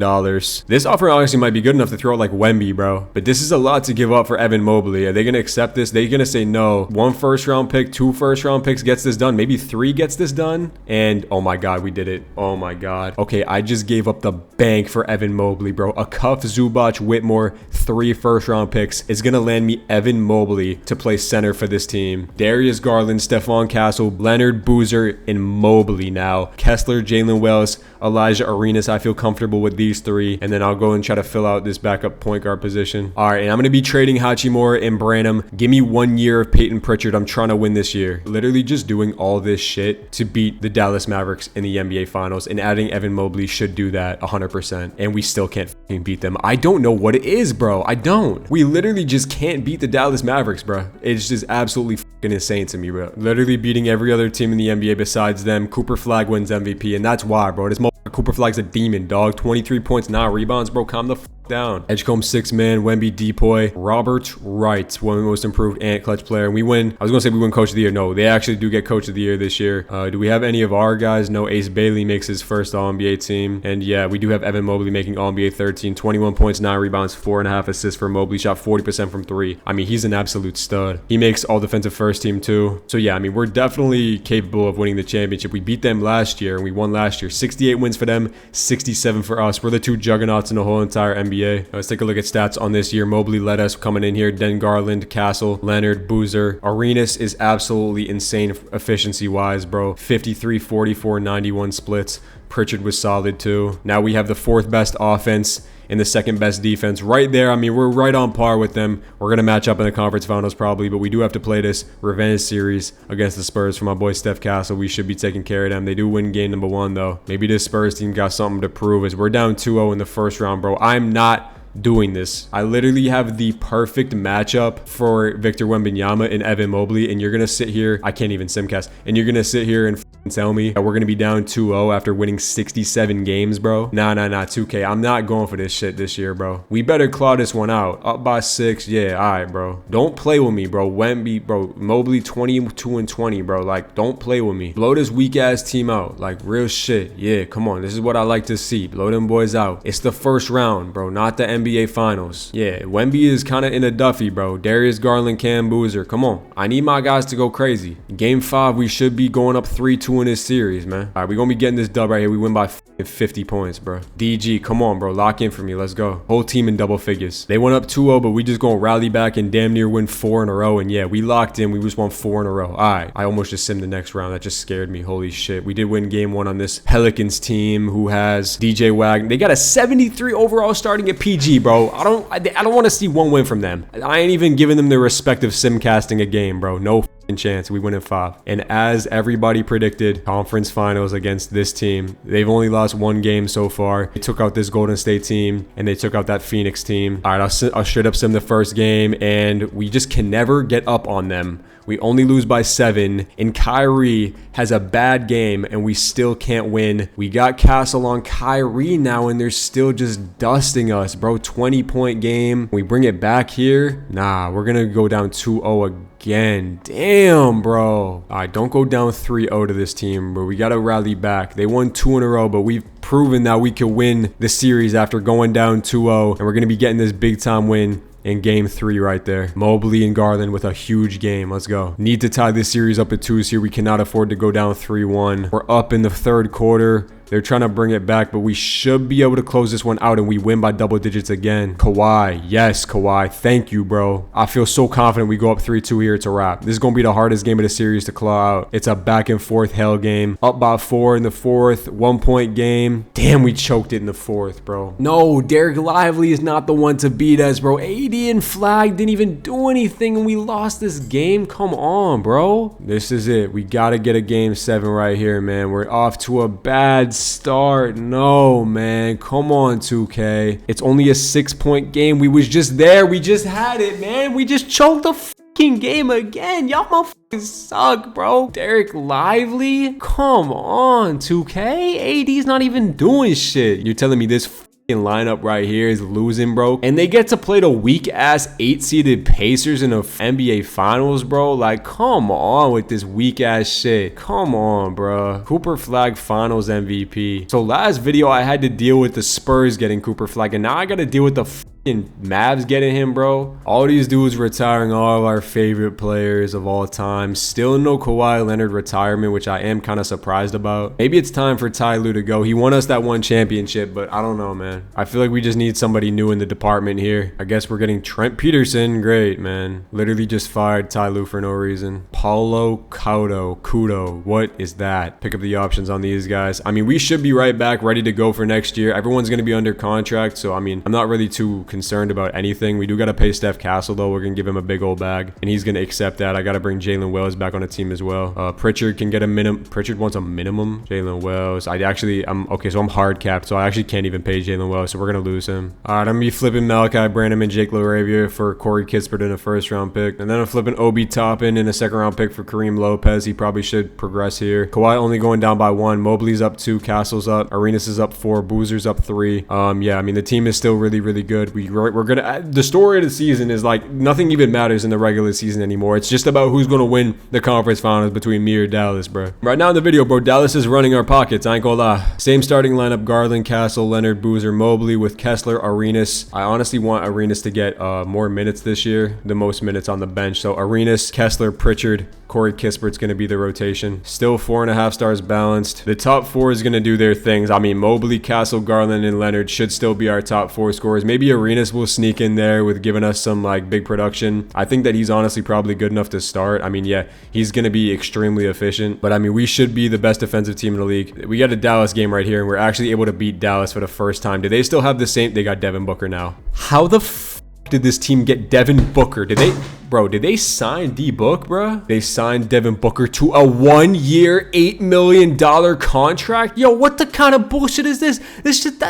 This offer honestly might be good enough to throw out like Wemby, bro. But this is a lot to give up for Evan Mobley. Are they going to accept this? They're going to say no. 1 first-round pick, 2 first-round picks gets this done. Maybe 3 gets this done. And oh my God, we did it. Oh my God. Okay, I just gave up the bank for Evan Mobley, bro. Akuff, Zubac, Whitmore, 3 first-round picks. It's going to land me Evan Mobley to play center for this team. Darius Garland, Stephon Castle, Leonard Boozer, and Mobley now. Kessler, Jalen Wells, Elijah Arenas. I feel comfortable with these 3. And then I'll go and try to fill out this backup point guard position. All right, and I'm going to be trading Hachimura and Branham. Give me 1 year of Peyton Pritchard. I'm trying to win this year. Literally just doing all this shit to beat the Dallas Mavericks in the NBA Finals. And adding Evan Mobley should do that 100%. And we still can't fucking beat them. I don't know what it is, bro. I don't. We literally just can't beat the Dallas Mavericks, bro. It's just absolutely fucking insane to me, bro. Literally beating every other team in the NBA besides them. Cooper Flag wins MVP. And that's why, bro. This Cooper Flag's a demon, dog. 23 points, 9 rebounds, bro. Calm the fuck down. Edgecombe 6-man, Wemby Depoy, Robert Wright, one of the most improved and clutch player. And we win. I was gonna say we win coach of the year. No, they actually do get coach of the year this year. Do we have any of our guys? No. Ace Bailey makes his first All-NBA team. And yeah, we do have Evan Mobley making All-NBA 13, 21 points, 9 rebounds, 4.5 assists for Mobley. Shot 40% from 3. I mean, he's an absolute stud. He makes all defensive first team too. So yeah, I mean, we're definitely capable of winning the championship. We beat them last year and we won last year. 68 wins for them, 67 for us. We're the 2 juggernauts in the whole entire NBA. Let's take a look at stats on this year. Mobley led us coming in here. Den Garland, Castle, Leonard, Boozer. Arenas is absolutely insane efficiency-wise, bro. 53, 44, 91 splits. Pritchard was solid too. Now we have the 4th best offense and the 2nd best defense right there. I mean, we're right on par with them. We're going to match up in the conference finals probably, but we do have to play this revenge series against the Spurs for my boy Steph Castle. We should be taking care of them. They do win game number 1 though. Maybe this Spurs team got something to prove as we're down 2-0 in the first round, bro. I'm not doing this. I literally have the perfect matchup for Victor Wembanyama and Evan Mobley, and you're gonna sit here, I can't even simcast, and you're gonna sit here and tell me that we're gonna be down 2-0 after winning 67 games, bro. Nah, 2K. I'm not going for this shit this year, bro. We better claw this one out. Up by 6. Yeah, all right, bro. Don't play with me, bro. Wemby, bro. Mobley 22 and 20, bro. Like, don't play with me. Blow this weak ass team out. Like, real shit. Yeah, come on. This is what I like to see. Blow them boys out. It's the first round, bro, not the NBA Finals. Yeah, Wemby is kind of in a Duffy, bro. Darius Garland, Cam Boozer. Come on. I need my guys to go crazy. Game 5, we should be going up 3-2 in this series, man. All right, we're going to be getting this dub right here. We win by 50 points, bro. DG, come on, bro. Lock in for me. Let's go. Whole team in double figures. They went up 2-0, but we just going to rally back and damn near win 4 in a row. And yeah, we locked in. We just won 4 in a row. All right. I almost just simmed the next round. That just scared me. Holy shit. We did win game 1 on this Pelicans team who has DJ Wagner. They got a 73 overall starting at PG, bro. I don't want to see 1 win from them. I ain't even giving them the respect of simcasting a game, bro. No chance. We win in 5. And as everybody predicted, conference finals against this team. They've only lost 1 game so far. They took out this Golden State team and they took out that Phoenix team. All right, I'll straight up sim the first game, and we just can never get up on them. We only lose by 7, and Kyrie has a bad game, and we still can't win. We got Castle on Kyrie now, and they're still just dusting us, bro. 20-point game. We bring it back here. Nah, we're going to go down 2-0 again. Damn, bro. All right, don't go down 3-0 to this team, bro. We got to rally back. They won 2 in a row, but we've proven that we can win the series after going down 2-0, and we're going to be getting this big-time win in game 3 right there. Mobley and Garland with a huge game. Let's go. Need to tie this series up at 2s here. We cannot afford to go down 3-1. We're up in the 3rd quarter. They're trying to bring it back, but we should be able to close this one out and we win by double digits again. Kawhi. Yes, Kawhi. Thank you, bro. I feel so confident we go up 3-2 here. It's a wrap. This is going to be the hardest game of the series to claw out. It's a back and forth hell game. Up by 4 in the 4th. 1-point game. Damn, we choked it in the 4th, bro. No, Derek Lively is not the one to beat us, bro. AD and Flag didn't even do anything and we lost this game. Come on, bro. This is it. We got to get a game 7 right here, man. We're off to a bad start. No, man. Come on, 2K. It's only a 6-point game. We was just there. We just had it, man. We just choked the fucking game again. Y'all motherfuckers suck, bro. Derek Lively? Come on, 2K. AD's not even doing shit. You're telling me this lineup right here is losing, bro, and they get to play the weak ass 8-seeded Pacers in the NBA Finals, bro? Like, come on with this weak ass shit. Come on, bro. Cooper Flag Finals MVP. So last video I had to deal with the Spurs getting Cooper Flag, and now I gotta deal with the Mavs getting him, bro. All these dudes retiring all of our favorite players of all time. Still no Kawhi Leonard retirement, which I am kind of surprised about. Maybe it's time for Ty Lue to go. He won us that one championship, but I don't know, man. I feel like we just need somebody new in the department here. I guess we're getting Trent Peterson. Great, man. Literally just fired Ty Lue for no reason. Paulo Kudo. What is that? Pick up the options on these guys. I mean, we should be right back, ready to go for next year. Everyone's going to be under contract, so I mean, I'm not really too concerned about anything. We do got to pay Steph Castle, though. We're going to give him a big old bag, and he's going to accept that. I got to bring Jalen Wells back on the team as well. Pritchard can get a minimum. Pritchard wants a minimum. Jalen Wells. Okay, so I'm hard capped, so I actually can't even pay Jalen Wells, so we're going to lose him. All right, I'm going to be flipping Malachi Branham and Jake LaRavia for Corey Kispert in a first-round pick, and then I'm flipping Obi Toppin in a second-round pick for Kareem Lopez. He probably should progress here. Kawhi only going down by 1. Mobley's up 2. Castle's up. Arenas is up 4. Boozer's up 3. Yeah, I mean, the team is still really, really good. We're gonna, the story of the season is like nothing even matters in the regular season anymore. It's just about who's gonna win the conference finals between me or Dallas, bro. Right now in the video, bro, Dallas is running our pockets. I ain't gonna lie. Same starting lineup: Garland, Castle, Leonard, Boozer, Mobley with Kessler, Arenas. I honestly want Arenas to get more minutes this year, the most minutes on the bench. So Arenas, Kessler, Pritchard, Corey Kispert's going to be the rotation. Still 4.5 stars balanced. The top 4 is going to do their things. I mean, Mobley, Castle, Garland, and Leonard should still be our top 4 scorers. Maybe Arenas will sneak in there with giving us some like big production. I think that he's honestly probably good enough to start. I mean, yeah, he's going to be extremely efficient. But I mean, we should be the best defensive team in the league. We got a Dallas game right here, and we're actually able to beat Dallas for the first time. Do they still have the same? They got Devin Booker now. How the f did this team get Devin Booker? Did they sign D-Book, bro? They signed Devin Booker to a 1-year, $8 million contract? Yo, what the kind of bullshit is this?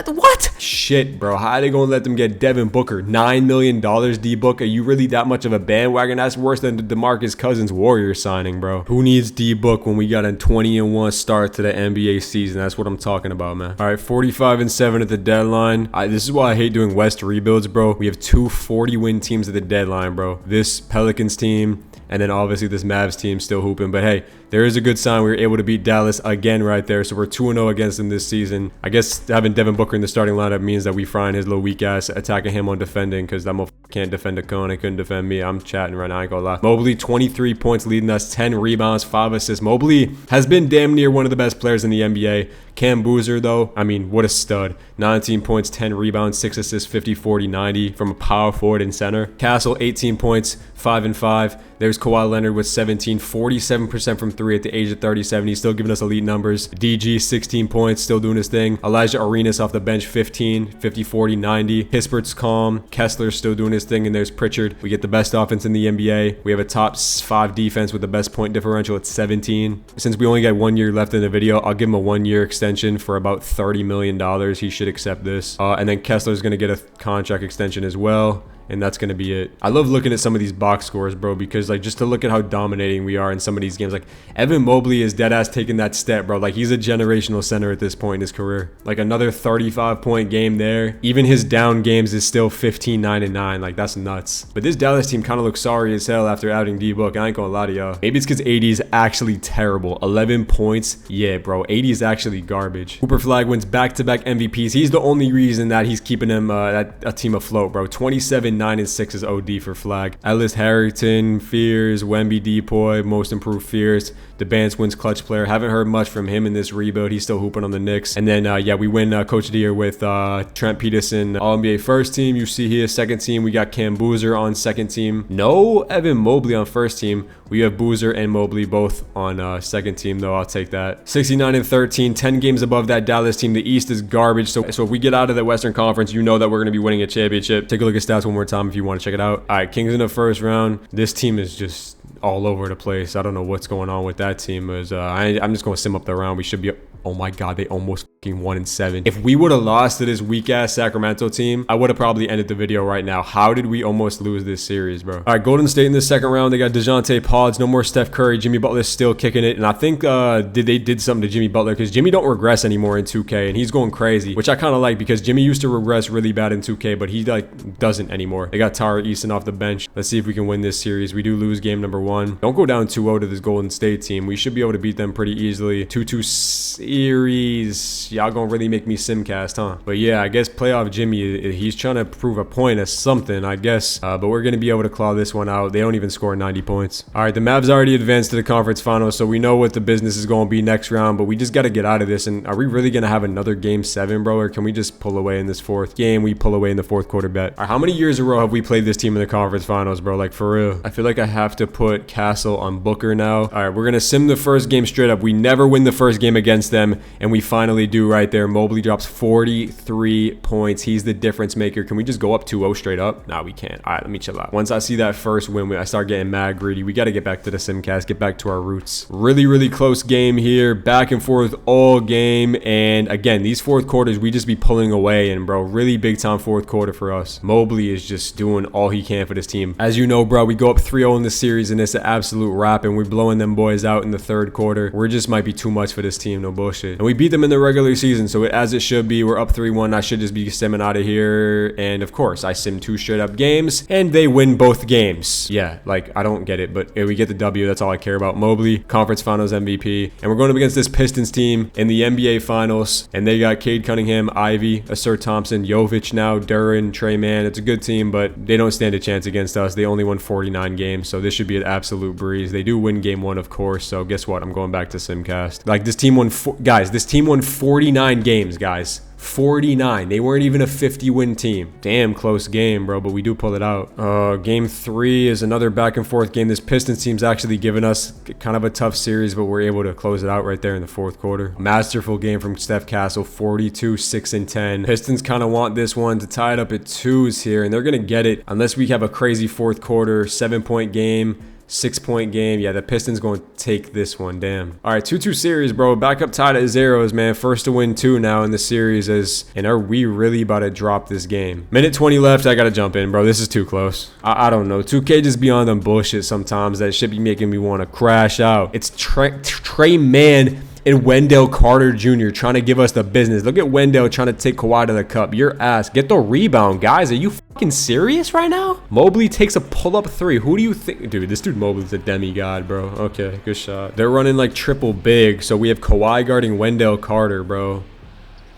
What? Shit, bro. How are they gonna let them get Devin Booker? $9 million, D-Book? Are you really that much of a bandwagon? That's worse than the DeMarcus Cousins Warriors signing, bro. Who needs D-Book when we got a 20-1 start to the NBA season? That's what I'm talking about, man. All right, 45-7 at the deadline. This is why I hate doing West rebuilds, bro. We have 2 40-win teams at the deadline, bro. This Pelicans team, and then obviously this Mavs team still hooping. But hey, there is a good sign. We were able to beat Dallas again right there. So we're 2-0 against them this season. I guess having Devin Booker in the starting lineup means that we frying his little weak ass, attacking him on defending, because that motherfucker can't defend a cone. He couldn't defend me. I'm chatting right now. I ain't gonna lie. Mobley, 23 points leading us, 10 rebounds, 5 assists. Mobley has been damn near one of the best players in the NBA. Cam Boozer, though, I mean, what a stud. 19 points, 10 rebounds, 6 assists, 50, 40, 90 from a power forward and center. Castle, 18 points, 5 and 5. There's Kawhi Leonard with 17, 47% from 3 at the age of 37. He's still giving us elite numbers. DG, 16 points, still doing his thing. Elijah Arenas off the bench, 15, 50, 40, 90. Kispert's calm. Kessler's still doing his thing. And there's Pritchard. We get the best offense in the NBA. We have a top 5 defense with the best point differential at 17. Since we only got 1 year left in the video, I'll give him a 1-year extension for about $30 million. He should accept this. And then Kessler's going to get a contract extension as well. And that's going to be it. I love looking at some of these box scores, bro, because like just to look at how dominating we are in some of these games. Like Evan Mobley is dead ass taking that step, bro. Like he's a generational center at this point in his career. Like another 35-point game there. Even his down games is still 15, 9, and 9. Like that's nuts. But this Dallas team kind of looks sorry as hell after adding D-Book. I ain't gonna lie to y'all. Maybe it's because AD is actually terrible. 11 points. Yeah, bro. AD is actually garbage. Cooper Flag wins back-to-back MVPs. He's the only reason that he's keeping them a team afloat, bro. 27, 9, and 6 is OD for Flag. Ellis Harrington, Fears, Wemby Depoy, most improved Fears. DeBance wins clutch player. Haven't heard much from him in this rebuild. He's still hooping on the Knicks. And then, yeah, we win Coach of the Year with Trent Peterson, All-NBA first team. You see here, second team. We got Cam Boozer on second team. No Evan Mobley on first team. We have Boozer and Mobley both on second team, though. I'll take that. 69-13, 10 games above that Dallas team. The East is garbage. So if we get out of the Western Conference, you know that we're going to be winning a championship. Take a look at stats one more time if you want to check it out. All right, Kings in the first round. This team is just all over the place. I don't know what's going on with that team. I'm just going to sim up the round. We should be Oh my god, they almost fucking 1-7. If we would have lost to this weak ass Sacramento team, I would have probably ended the video right now. How did we almost lose this series, bro? All right, Golden State in the second round. They got DeJounte Pods, no more Steph Curry. Jimmy Butler's still kicking it, and I think they did something to Jimmy Butler because Jimmy don't regress anymore in 2K, and he's going crazy, which I kind of like because Jimmy used to regress really bad in 2K, but he like doesn't anymore. They got Tara Easton off the bench. Let's see if we can win this series. We do lose game number 1. Don't go down 2-0 to this Golden State team. We should be able to beat them pretty easily. 2-2 series. Y'all gonna really make me simcast, huh? But yeah, I guess playoff Jimmy, he's trying to prove a point as something, I guess. But we're gonna be able to claw this one out. They don't even score 90 points. All right, the Mavs already advanced to the conference finals, so we know what the business is going to be next round, but we just got to get out of this. And are we really going to have another game 7, bro? Or can we just pull away in this fourth game? We pull away in the fourth quarter bet. All right, how many years in a row have we played this team in the conference finals, bro? Like, for real. I feel like I have to put Castle on Booker now. All right, we're going to sim the first game straight up. We never win the first game against them, and we finally do right there. Mobley drops 43 points. He's the difference maker. Can we just go up 2-0 straight up? Nah, we can't. All right, let me chill out. Once I see that first win, I start getting mad greedy. We got to get back to the simcast, get back to our roots. Really close game here, back and forth all game. And again, these fourth quarters, we just be pulling away, and bro, really big time fourth quarter for us. Mobley is just doing all he can for this team. As you know, bro, we go up 3-0 in the series, and it's an absolute wrap, and we're blowing them boys out in the third quarter. We're just might be too much for this team, no bullshit. And we beat them in the regular season, so as it should be. We're up 3-1. I should just be simming out of here. And of course, I sim 2 straight up games, and they win both games. Yeah, like, I don't get it, but we get the W. That's all I care about. Mobley, conference finals MVP. And we're going up against this Pistons team in the NBA finals, and they got Cade Cunningham, Ivy, Asur Thompson, Jovic now, Duran, Trey Mann. It's a good team, but they don't stand a chance against us. They only won 49 games, so this should be an absolute breeze. They do win game 1, of course, so guess what? I'm going back to simcast. Like, this team won, guys, this team won 49 games, guys. 49. They weren't even a 50-win team. Damn close game, bro, but we do pull it out. Game 3 is another back and forth game. This Pistons team's actually given us kind of a tough series, but we're able to close it out right there in the fourth quarter. Masterful game from Steph Castle, 42, 6, and 10. Pistons kind of want this one to tie it up at 2s here, and they're going to get it unless we have a crazy fourth quarter, 7-point game. 6-point game. Yeah, the Pistons going to take this one. Damn. All right, 2-2 series, bro. Back up tied at 0s, man. First to win 2 now in the series. And are we really about to drop this game? Minute 20 left. I got to jump in, bro. This is too close. I don't know. 2K just be on them bullshit sometimes. That should be making me want to crash out. It's Trey Mann and Wendell Carter Jr. trying to give us the business. Look at Wendell trying to take Kawhi to the cup. Your ass. Get the rebound, guys. Are you fucking serious right now? Mobley takes a pull-up 3. Who do you think? Dude, this dude Mobley's a demigod, bro. Okay, good shot. They're running like triple big, so we have Kawhi guarding Wendell Carter, bro.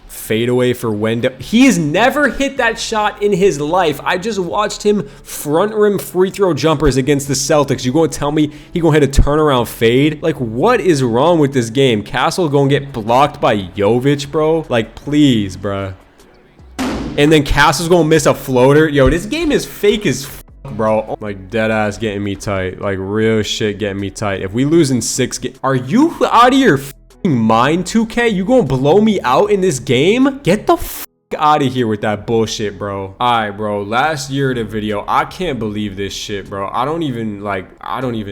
Fade away for Wendell. He has never hit that shot in his life. I just watched him front rim free throw jumpers against the Celtics. You gonna tell me he gonna hit a turnaround fade? Like, what is wrong with this game? Castle gonna get blocked by Jovic, bro? Like, please, bro. And then Castle's gonna miss a floater. Yo, this game is fake as f, bro. Like, dead ass getting me tight. Like, real shit getting me tight. If we lose in 6 games, are you out of your mind, 2K? You gonna blow me out in this game? Get the f out of here with that bullshit, bro. All right, bro, last year the video, I can't believe this shit, bro. I don't even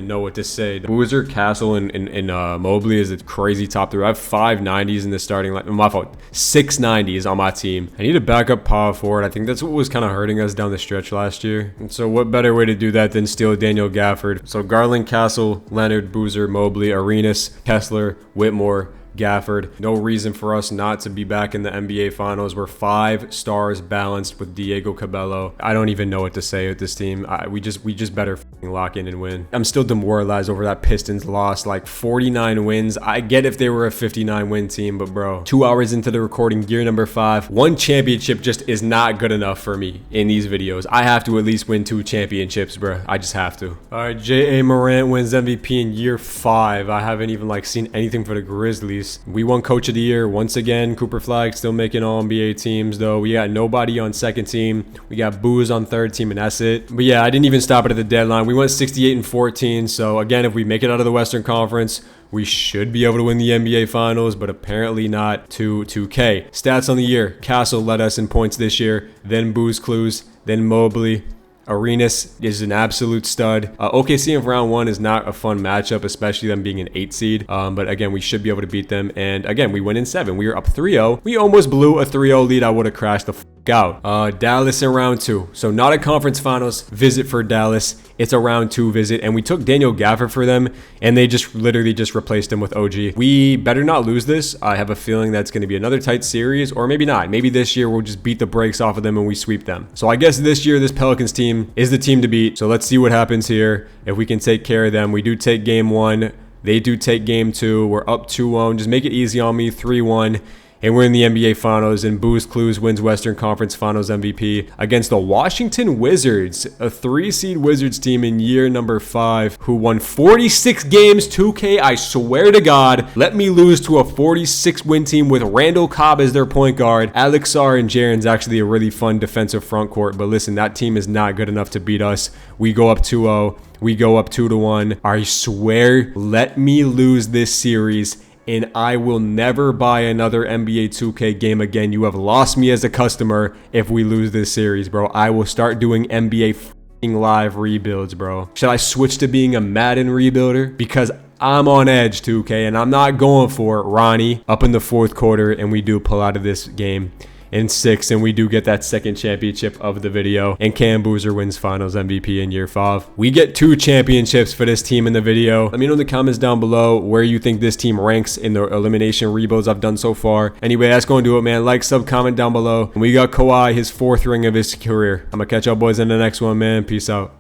know what to say. Boozer, Castle, and Mobley is a crazy top 3. I have 5 90s in the starting line. My fault. 6 90s on my team. I need a backup power forward. I think that's what was kind of hurting us down the stretch last year. And so what better way to do that than steal Daniel Gafford? So Garland, Castle, Leonard, Boozer, Mobley, Arenas, Kessler, Whitmore, Gafford. No reason for us not to be back in the NBA Finals. We're 5 stars balanced with Diego Cabello. I don't even know what to say with this team. We just better lock in and win. I'm still demoralized over that Pistons loss. Like 49 wins. I get if they were a 59 win team, but bro, 2 hours into the recording, gear number 5. 1 championship just is not good enough for me in these videos. I have to at least win 2 championships, bro. I just have to. All right, J.A. Morant wins MVP in year 5. I haven't even like seen anything for the Grizzlies. We won Coach of the Year once again. Cooper Flag still making all NBA teams though. We got nobody on second team. We got Booze on third team, and that's it. But yeah, I didn't even stop it at the deadline. We went 68-14. So again, if we make it out of the Western Conference, we should be able to win the NBA Finals, but apparently not. 2K. Stats on the year. Castle led us in points this year. Then Booze Clues. Then Mobley. Arenas is an absolute stud. OKC in round 1 is not a fun matchup, especially them being an 8 seed. But again, we should be able to beat them. And again, we win in 7. We were up 3-0. We almost blew a 3-0 lead. I would have crashed the out. Dallas in round 2. So not a conference finals visit for Dallas. It's a round 2 visit. And we took Daniel Gafford for them. And they just literally just replaced him with OG. We better not lose this. I have a feeling that's going to be another tight series. Or maybe not. Maybe this year we'll just beat the brakes off of them and we sweep them. So I guess this year this Pelicans team is the team to beat. So let's see what happens here. If we can take care of them. We do take game 1. They do take game 2. We're up 2-1. Just make it easy on me. 3-1. And we're in the NBA Finals, and Booze Clues wins Western Conference Finals MVP against the Washington Wizards, a 3-seed Wizards team in year number 5, who won 46 games. 2K, I swear to God, let me lose to a 46-win team with Randall Cobb as their point guard. Alex Sarr and Jaren's actually a really fun defensive front court, but listen, that team is not good enough to beat us. We go up 2-0. We go up 2-1. I swear, let me lose this series, and I will never buy another NBA 2K game again. You have lost me as a customer if we lose this series, bro. I will start doing NBA live rebuilds, bro. Should I switch to being a Madden rebuilder? Because I'm on edge, 2K, and I'm not going for it. Ronnie up in the 4th quarter, and we do pull out of this game in 6, and we do get that 2nd championship of the video, and Cam Boozer wins Finals MVP in year 5. We get 2 championships for this team in the video. Let me know in the comments down below where you think this team ranks in the elimination rebuilds I've done so far. Anyway, that's going to do it, man. Like, sub, comment down below. And we got Kawhi, his 4th ring of his career. I'm gonna catch y'all boys in the next one, man. Peace out.